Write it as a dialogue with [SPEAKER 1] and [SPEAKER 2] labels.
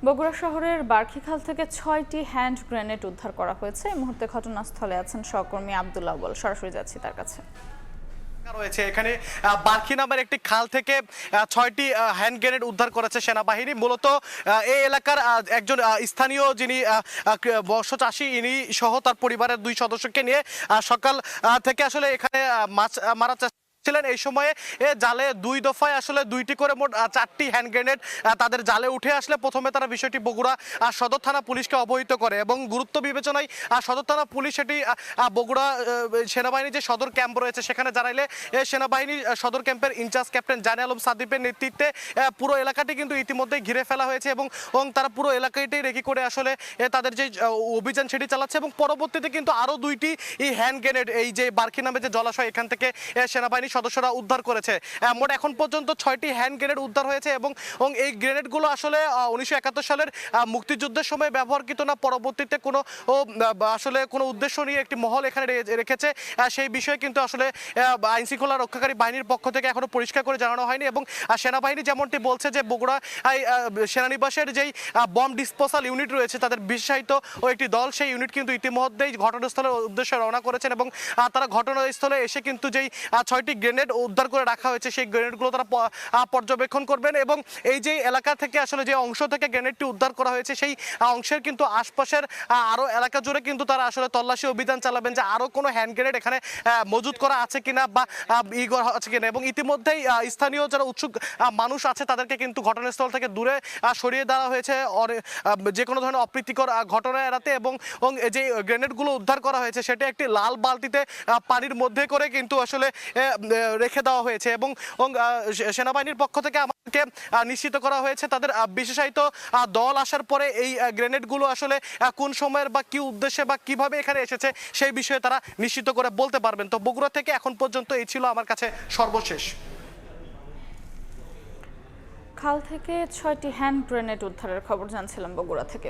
[SPEAKER 1] বগুড়া শহরের বার্খিখাল থেকে ৬টি হ্যান্ড গ্রেনেড উদ্ধার করা হয়েছে। এই মুহূর্তে ঘটনাস্থলে আছেন সহকর্মী আব্দুল্লাহ আউয়াল। সরাসরি যাচ্ছি তার কাছে।
[SPEAKER 2] রয়েছে এখানে বার্খি নামের একটি খাল থেকে ৬টি হ্যান্ড গ্রেনেড উদ্ধার করেছে সেনাবাহিনী। মূলত এই এলাকার একজন স্থানীয় যিনি মৎস্য চাষী, ইনি সহ তার পরিবারের 2 সদস্যকে নিয়ে সকাল থেকে আসলে এখানে মাছ মারা ছিলেন। এই সময়ে জালে 2 দফায় আসলে 2টি করে মোট 4টি হ্যান্ড গ্রেনেড তাদের জালে উঠে আসলে প্রথমে তারা বিষয়টি বগুড়া সদর থানা পুলিশকে অবহিত করে এবং গুরুত্ব বিবেচনায় সদর থানা পুলিশ এটি বগুড়া সেনাবাহিনী যে সদর ক্যাম্প রয়েছে সেখানে জানাইলে সেনাবাহিনী সদর ক্যাম্পের ইনচার্জ ক্যাপ্টেন জানে আলম সাদিপের নেতৃত্বে পুরো এলাকাটি কিন্তু ইতিমধ্যেই ঘিরে ফেলা হয়েছে এবং তারা পুরো এলাকাটি রেখে করে আসলে তাদের যে অভিযান সেটি চালাচ্ছে এবং পরবর্তীতে কিন্তু আরও 2টি হ্যান্ড গ্রেনেড এই যে বার্খি নামে যে জলাশয় এখান থেকে সেনাবাহিনী সদস্যরা উদ্ধার করেছে। মোট এখন পর্যন্ত 6টি হ্যান্ড গ্রেনেড উদ্ধার হয়েছে এবং এই গ্রেনেডগুলো আসলে 1971 সালের মুক্তিযুদ্ধের সময় ব্যবহারকৃত না, পরবর্তীতে কোনো আসলে কোনো উদ্দেশ্য নিয়ে একটি মহল এখানে রেখেছে সেই বিষয়ে কিন্তু আসলে আইন শৃঙ্খলা রক্ষাকারী বাহিনীর পক্ষ থেকে এখনো পরিষ্কার করে জানানো হয়নি এবং সেনাবাহিনী যেমনটি বলছে যে বগুড়া সেনানিবাসের যেই বম ডিসপোজাল ইউনিট রয়েছে তাদের বিশেষায়িত ও একটি দল, সেই ইউনিট কিন্তু ইতিমধ্যেই ঘটনাস্থলের উদ্দেশ্যে রওনা করেছেন এবং তারা ঘটনাস্থলে এসে কিন্তু যেই 6টি গ্রেনেড উদ্ধার করে রাখা হয়েছে সেই গ্রেনেডগুলো তারা পর্যবেক্ষণ করবেন এবং এই যে এলাকা থেকে আসলে যে অংশ থেকে গ্রেনেডটি উদ্ধার করা হয়েছে সেই অংশের কিন্তু আশপাশের আরও এলাকা জুড়ে কিন্তু তারা আসলে তল্লাশি অভিযান চালাবেন যে আরও কোনো হ্যান্ড গ্রেনেড এখানে মজুত করা আছে কিনা বা আছে কিনা এবং ইতিমধ্যেই স্থানীয় যারা উৎসুক মানুষ আছে তাদেরকে কিন্তু ঘটনাস্থল থেকে দূরে সরিয়ে দেওয়া হয়েছে যে কোনো ধরনের অপ্রীতিকর ঘটনা এড়াতে এবং যে গ্রেনেডগুলো উদ্ধার করা হয়েছে সেটা একটি লাল বালতিতে পানির মধ্যে করে কিন্তু আসলে রেখে দেওয়া হয়েছে এবং সেনাবাহিনীর পক্ষ থেকে আমাদেরকে নিশ্চিত করা হয়েছে তাদের বিশেষায়িত দল আসার পরে এই গ্রেনেডগুলো আসলে কোন সময়ের বা কি উদ্দেশ্যে বা কিভাবে এখানে এসেছে সেই বিষয়ে তারা নিশ্চিত করে বলতে পারবেন। তো বগুড়া থেকে এখন পর্যন্ত এই ছিল আমার কাছে সর্বশেষ।
[SPEAKER 1] খাল থেকে 6টি হ্যান্ড গ্রেনেড উদ্ধারের খবর জানছিলাম বগুড়া থেকে।